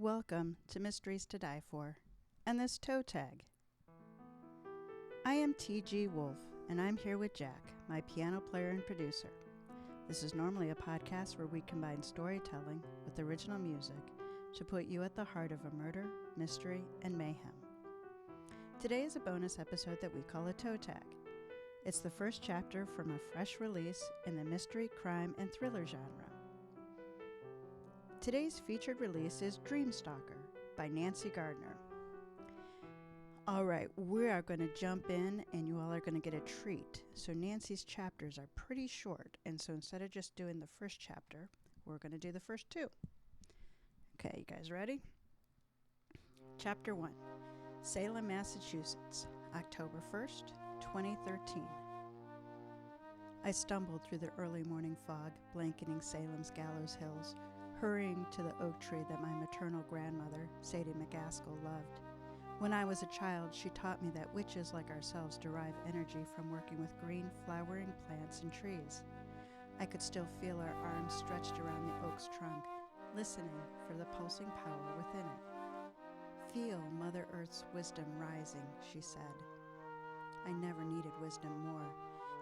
Welcome to Mysteries to Die For, and this toe tag. I am TG Wolff, and I'm here with Jack, my piano player and producer. This is normally a podcast where we combine storytelling with original music to put you at the heart of a murder, mystery, and mayhem. Today is a bonus episode that we call a toe tag. It's the first chapter from a fresh release in the mystery, crime, and thriller genre. Today's featured release is Dream Stalker by Nancy Gardner. All right, we are going to jump in and you all are going to get a treat. So Nancy's chapters are pretty short, and so instead of just doing the first chapter, we're going to do the first two. Okay, you guys ready? Chapter 1, Salem, Massachusetts, October 1st, 2013. I stumbled through the early morning fog, blanketing Salem's gallows hills, hurrying to the oak tree that my maternal grandmother, Sadie McGaskill, loved. When I was a child, she taught me that witches like ourselves derive energy from working with green, flowering plants and trees. I could still feel our arms stretched around the oak's trunk, listening for the pulsing power within it. Feel Mother Earth's wisdom rising, she said. I never needed wisdom more.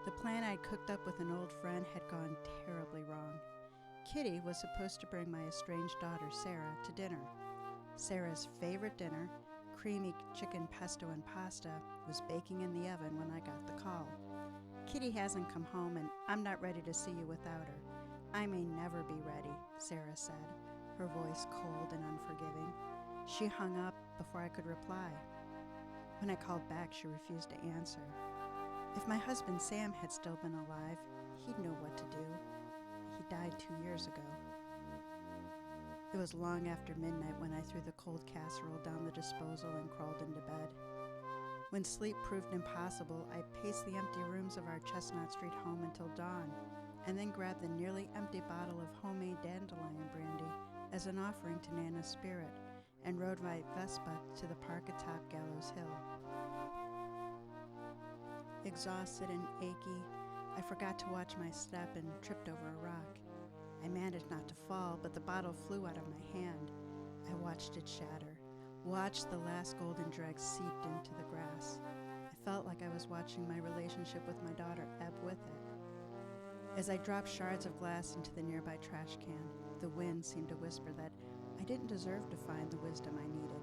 The plan I'd cooked up with an old friend had gone terribly wrong. Kitty was supposed to bring my estranged daughter, Sarah, to dinner. Sarah's favorite dinner, creamy chicken pesto and pasta, was baking in the oven when I got the call. Kitty hasn't come home, and I'm not ready to see you without her. I may never be ready, Sarah said, her voice cold and unforgiving. She hung up before I could reply. When I called back, she refused to answer. If my husband Sam had still been alive, he'd know what to do. He died 2 years ago. It was long after midnight when I threw the cold casserole down the disposal and crawled into bed. When sleep proved impossible, I paced the empty rooms of our Chestnut Street home until dawn, and then grabbed the nearly empty bottle of homemade dandelion brandy as an offering to Nana's spirit, and rode my Vespa to the park atop Gallows Hill. Exhausted and achy, I forgot to watch my step and tripped over a rock. I managed not to fall, but the bottle flew out of my hand. I watched it shatter, watched the last golden dregs seeped into the grass. I felt like I was watching my relationship with my daughter ebb with it. As I dropped shards of glass into the nearby trash can, the wind seemed to whisper that I didn't deserve to find the wisdom I needed.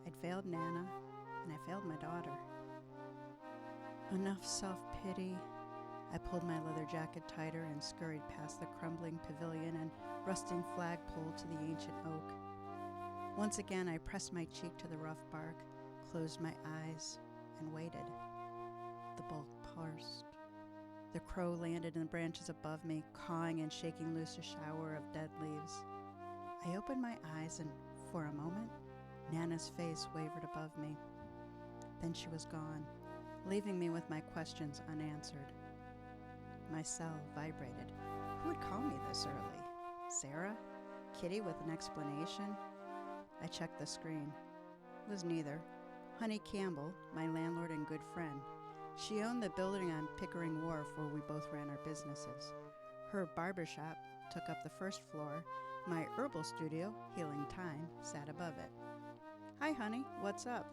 I'd failed Nana, and I failed my daughter. Enough self-pity. I pulled my leather jacket tighter and scurried past the crumbling pavilion and rusting flagpole to the ancient oak. Once again, I pressed my cheek to the rough bark, closed my eyes, and waited. The bolt paused. The crow landed in the branches above me, cawing and shaking loose a shower of dead leaves. I opened my eyes, and for a moment, Nana's face wavered above me. Then she was gone, leaving me with my questions unanswered. My cell vibrated. Who would call me this early? Sarah? Kitty with an explanation? I checked the screen. It was neither. Honey Campbell, my landlord and good friend. She owned the building on Pickering Wharf where we both ran our businesses. Her barbershop took up the first floor. My herbal studio, Healing Time, sat above it. Hi, honey. What's up?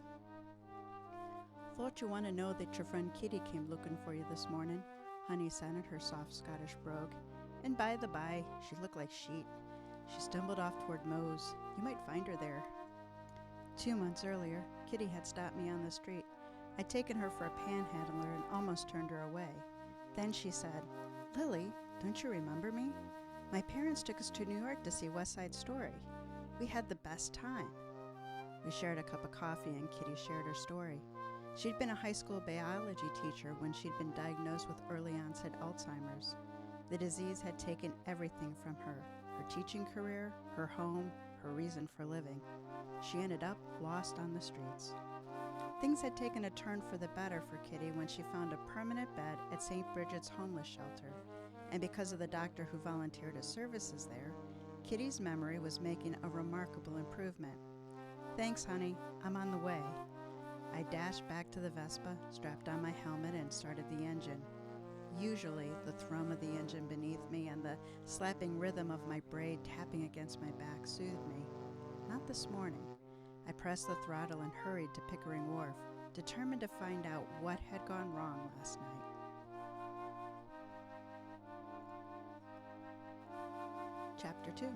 Thought you want to know that your friend Kitty came looking for you this morning. Honey scented her soft Scottish brogue. And by the by, she looked like sheet. She stumbled off toward Moe's. You might find her there. 2 months earlier, Kitty had stopped me on the street. I'd taken her for a panhandler and almost turned her away. Then she said, Lily, don't you remember me? My parents took us to New York to see West Side Story. We had the best time. We shared a cup of coffee and Kitty shared her story. She'd been a high school biology teacher when she'd been diagnosed with early onset Alzheimer's. The disease had taken everything from her teaching career, her home, her reason for living. She ended up lost on the streets. Things had taken a turn for the better for Kitty when she found a permanent bed at St. Bridget's homeless shelter, and because of the doctor who volunteered his services there, Kitty's memory was making a remarkable improvement. Thanks, honey. I'm on the way. I dashed back to the Vespa, strapped on my helmet, and started the engine. Usually, the thrum of the engine beneath me and the slapping rhythm of my braid tapping against my back soothed me. not this morning. I pressed the throttle and hurried to Pickering Wharf, determined to find out what had gone wrong last night. Chapter 2.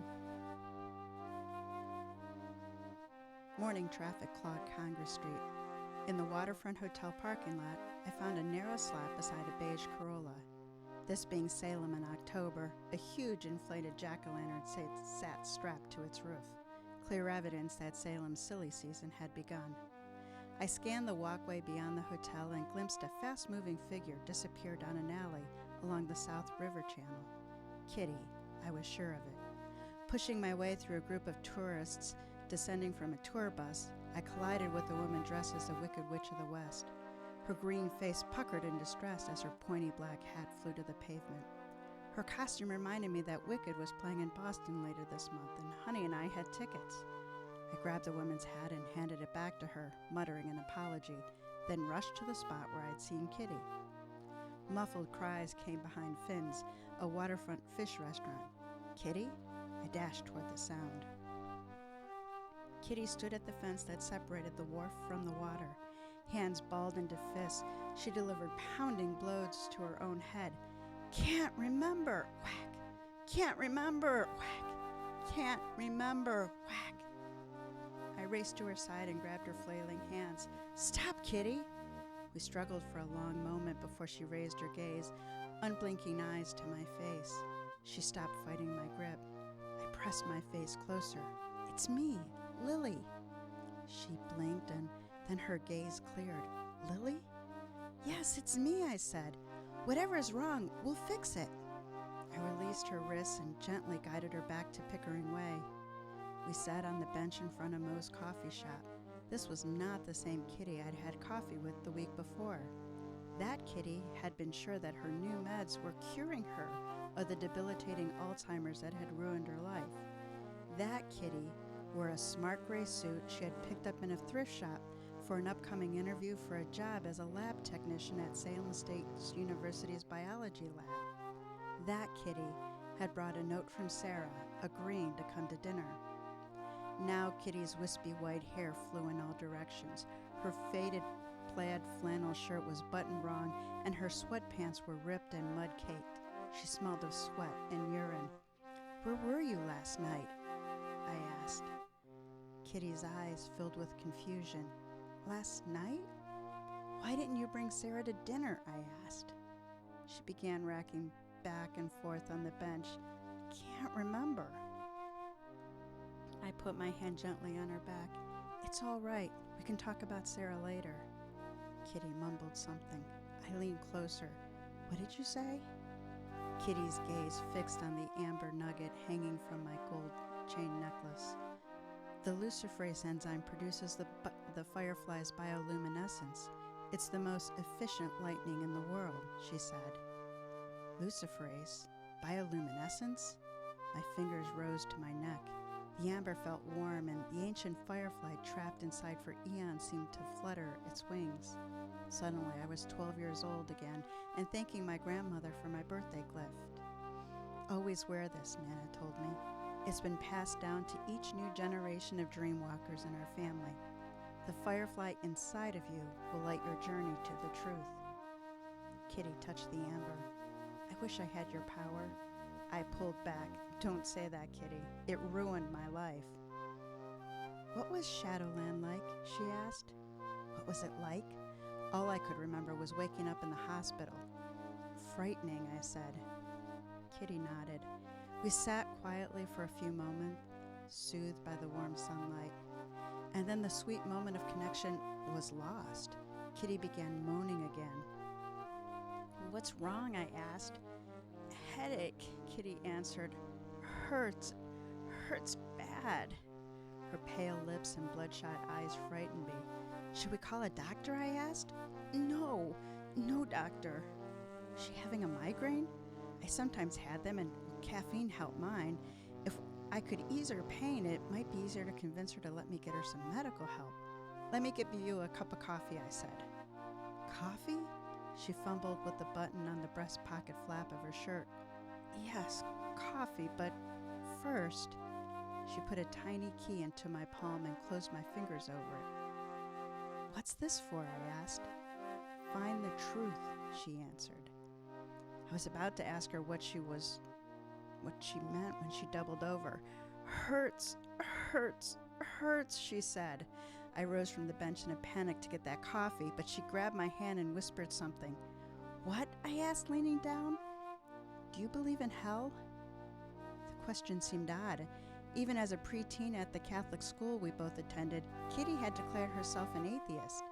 Morning traffic clogged Congress Street. In the Waterfront Hotel parking lot, I found a narrow slot beside a beige Corolla. This being Salem in October, a huge inflated jack-o'-lantern sat strapped to its roof, clear evidence that Salem's silly season had begun. I scanned the walkway beyond the hotel and glimpsed a fast-moving figure disappear down an alley along the South River Channel. Kitty, I was sure of it. Pushing my way through a group of tourists descending from a tour bus, I collided with a woman dressed as the Wicked Witch of the West. Her green face puckered in distress as her pointy black hat flew to the pavement. Her costume reminded me that Wicked was playing in Boston later this month, and Honey and I had tickets. I grabbed the woman's hat and handed it back to her, muttering an apology, then rushed to the spot where I'd seen Kitty. Muffled cries came behind Finn's, a waterfront fish restaurant. Kitty? I dashed toward the sound. Kitty stood at the fence that separated the wharf from the water. Hands balled into fists, she delivered pounding blows to her own head. Can't remember, whack. Can't remember, whack. Can't remember, whack. I raced to her side and grabbed her flailing hands. Stop, Kitty! We struggled for a long moment before she raised her gaze, unblinking eyes to my face. She stopped fighting my grip. I pressed my face closer. It's me, Lily. She blinked and then her gaze cleared. Lily? Yes, it's me, I said. Whatever is wrong, we'll fix it. I released her wrists and gently guided her back to Pickering Way. We sat on the bench in front of Moe's coffee shop. This was not the same Kitty I'd had coffee with the week before. That Kitty had been sure that her new meds were curing her of the debilitating Alzheimer's that had ruined her life. That Kitty wore a smart gray suit she had picked up in a thrift shop for an upcoming interview for a job as a lab technician at Salem State University's biology lab. That Kitty had brought a note from Sarah, agreeing to come to dinner. Now Kitty's wispy white hair flew in all directions. Her faded plaid flannel shirt was buttoned wrong, and her sweatpants were ripped and mud-caked. She smelled of sweat and urine. Where were you last night? I asked. Kitty's eyes filled with confusion. Last night? Why didn't you bring Sarah to dinner? I asked. She began racking back and forth on the bench. Can't remember. I put my hand gently on her back. It's all right. We can talk about Sarah later. Kitty mumbled something. I leaned closer. What did you say? Kitty's gaze fixed on the amber nugget hanging from my gold chain necklace. The luciferase enzyme produces the firefly's bioluminescence. It's the most efficient lightning in the world, she said. Luciferase? Bioluminescence? My fingers rose to my neck. The amber felt warm, and the ancient firefly trapped inside for eons seemed to flutter its wings. Suddenly, I was 12 years old again and thanking my grandmother for my birthday gift. Always wear this, Nana told me. It's been passed down to each new generation of dreamwalkers in our family. The firefly inside of you will light your journey to the truth. Kitty touched the amber. I wish I had your power. I pulled back. Don't say that, Kitty. It ruined my life. What was Shadowland like? She asked. What was it like? All I could remember was waking up in the hospital. Frightening, I said. Kitty nodded. We sat quietly for a few moments, soothed by the warm sunlight. And then the sweet moment of connection was lost. Kitty began moaning again. What's wrong? I asked. Headache, Kitty answered. Hurts bad. Her pale lips and bloodshot eyes frightened me. Should we call a doctor? I asked. No doctor. Is she having a migraine? I sometimes had them, and caffeine helped mine. If I could ease her pain, it might be easier to convince her to let me get her some medical help. Let me give you a cup of coffee, I said. Coffee? She fumbled with the button on the breast pocket flap of her shirt. Yes, coffee, but first... She put a tiny key into my palm and closed my fingers over it. "What's this for?" I asked. "Find the truth," she answered. I was about to ask her what she meant when she doubled over. "Hurts, hurts, hurts," she said. I rose from the bench in a panic to get that coffee, but she grabbed my hand and whispered something. "What?" I asked, leaning down. "Do you believe in hell?" The question seemed odd. Even as a preteen at the Catholic school we both attended, Kitty had declared herself an atheist.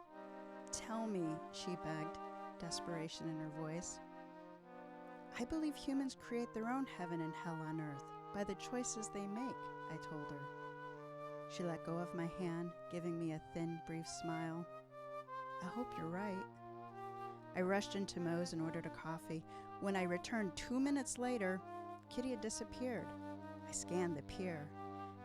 "Tell me," she begged, desperation in her voice. "I believe humans create their own heaven and hell on earth by the choices they make," I told her. She let go of my hand, giving me a thin, brief smile. "I hope you're right." I rushed into Moe's and ordered a coffee. When I returned 2 minutes later, Kitty had disappeared. I scanned the pier.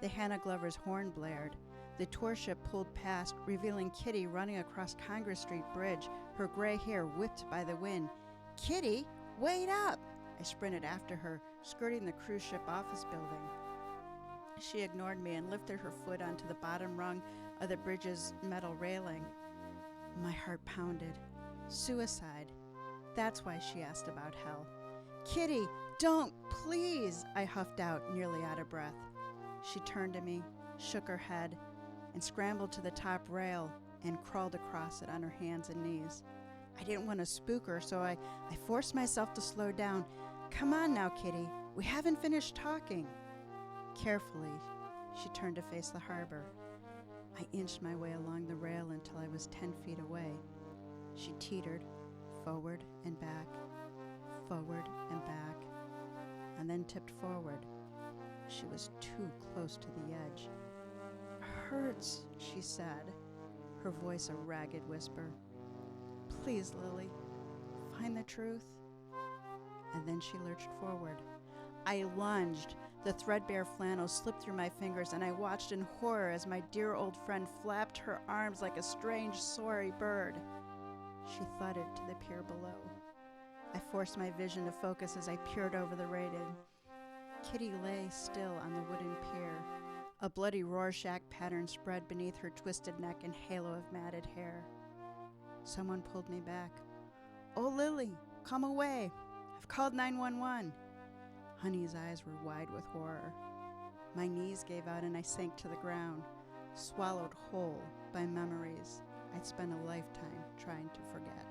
The Hannah Glover's horn blared. The tour ship pulled past, revealing Kitty running across Congress Street Bridge, her gray hair whipped by the wind. "Kitty, wait up!" I sprinted after her, skirting the cruise ship office building. She ignored me and lifted her foot onto the bottom rung of the bridge's metal railing. My heart pounded. Suicide. That's why she asked about hell. "Kitty, don't, please," I huffed out, nearly out of breath. She turned to me, shook her head, and scrambled to the top rail and crawled across it on her hands and knees. I didn't want to spook her, so I forced myself to slow down. "Come on now, Kitty. We haven't finished talking." Carefully, she turned to face the harbor. I inched my way along the rail until I was 10 feet away. She teetered, forward and back, and then tipped forward. She was too close to the edge. "Hurts," she said, her voice a ragged whisper. "Please, Lily, find the truth." And then she lurched forward. I lunged. The threadbare flannel slipped through my fingers, and I watched in horror as my dear old friend flapped her arms like a strange, sorry bird. She thudded to the pier below. I forced my vision to focus as I peered over the railing. Kitty lay still on the wooden pier. A bloody Rorschach pattern spread beneath her twisted neck and halo of matted hair. Someone pulled me back. "Oh, Lily, come away. I've called 911. Honey's eyes were wide with horror. My knees gave out and I sank to the ground, swallowed whole by memories I'd spent a lifetime trying to forget.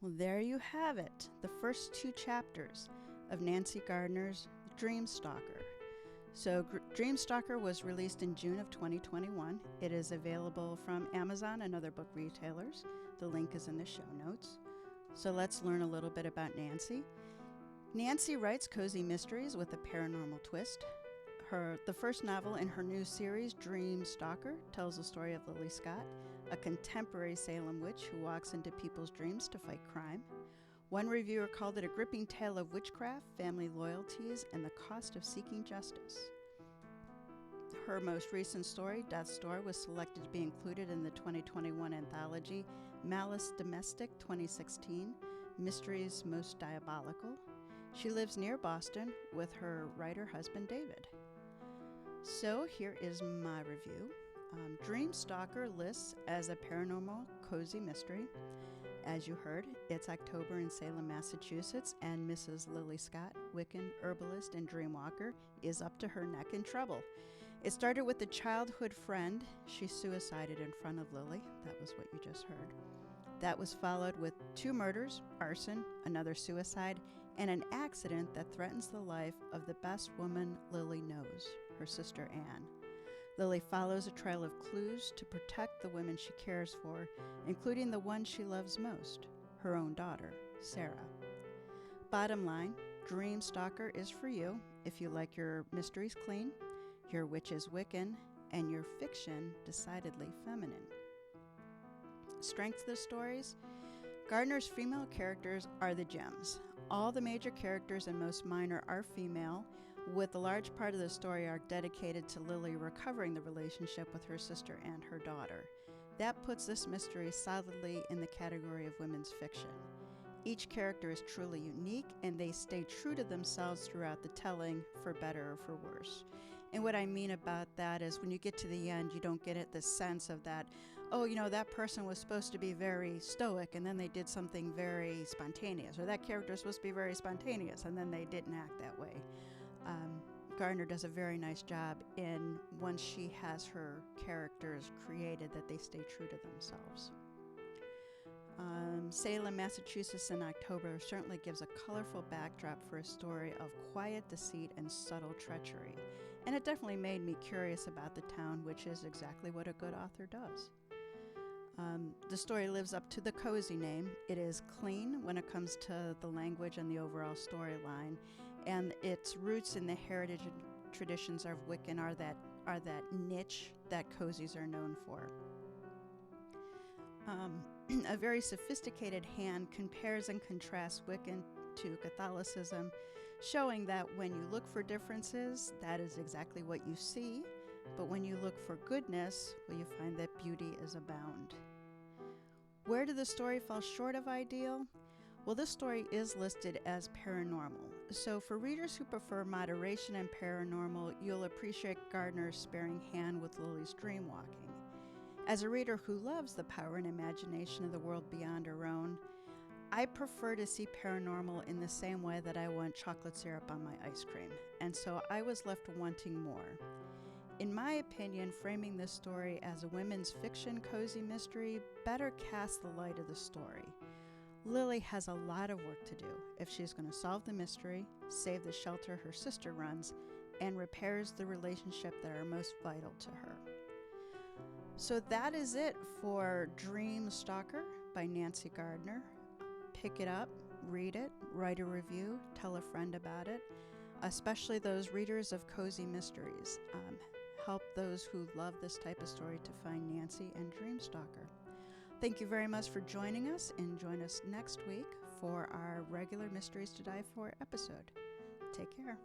Well, there you have it, the first 2 chapters of Nancy Gardner's Dream Stalker. So Dream Stalker was released in June of 2021. It is available from Amazon and other book retailers. The link is in the show notes. So let's learn a little bit about Nancy. Nancy writes cozy mysteries with a paranormal twist. The first novel in her new series, Dream Stalker, tells the story of Lily Scott, a contemporary Salem witch who walks into people's dreams to fight crime. One reviewer called it a gripping tale of witchcraft, family loyalties, and the cost of seeking justice. Her most recent story, Death's Door, was selected to be included in the 2021 anthology Malice Domestic 2016, Mysteries Most Diabolical. She lives near Boston with her writer husband David. So here is my review. Dream Stalker lists as a paranormal cozy mystery. As you heard, it's October in Salem, Massachusetts, and Mrs. Lily Scott, Wiccan, herbalist, and dreamwalker, is up to her neck in trouble. It started with a childhood friend. She suicided in front of Lily. That was what you just heard. That was followed with 2 murders, arson, another suicide, and an accident that threatens the life of the best woman Lily knows, her sister Anne. Lily follows a trail of clues to protect the women she cares for, including the one she loves most, her own daughter, Sarah. Bottom line, Dream Stalker is for you if you like your mysteries clean, your witches Wiccan, and your fiction decidedly feminine. Strengths of the stories: Gardner's female characters are the gems. All the major characters and most minor are female, with a large part of the story arc dedicated to Lily recovering the relationship with her sister and her daughter. That puts this mystery solidly in the category of women's fiction. Each character is truly unique, and they stay true to themselves throughout the telling, for better or for worse. And what I mean about that is when you get to the end, you don't get the sense of that, oh, that person was supposed to be very stoic, and then they did something very spontaneous, or that character is supposed to be very spontaneous, and then they didn't act that way. Gardner does a very nice job in, once she has her characters created, that they stay true to themselves. Salem, Massachusetts in October certainly gives a colorful backdrop for a story of quiet deceit and subtle treachery. And it definitely made me curious about the town, which is exactly what a good author does. The story lives up to the cozy name. It is clean when it comes to the language and the overall storyline, and its roots in the heritage and traditions of Wiccan are that niche that cozies are known for. A very sophisticated hand compares and contrasts Wiccan to Catholicism, showing that when you look for differences, that is exactly what you see, but when you look for goodness, well, you find that beauty is abound. Where did the story fall short of ideal? Well, this story is listed as paranormal, so for readers who prefer moderation and paranormal, you'll appreciate Gardner's sparing hand with Lily's dreamwalking. As a reader who loves the power and imagination of the world beyond our own, I prefer to see paranormal in the same way that I want chocolate syrup on my ice cream, and so I was left wanting more. In my opinion, framing this story as a women's fiction cozy mystery better casts the light of the story. Lily has a lot of work to do if she's going to solve the mystery, save the shelter her sister runs, and repairs the relationship that are most vital to her. So that is it for Dream Stalker by Nancy Gardner. Pick it up, read it, write a review, tell a friend about it, especially those readers of cozy mysteries. Help those who love this type of story to find Nancy and Dream Stalker. Thank you very much for joining us, and join us next week for our regular Mysteries to Die For episode. Take care.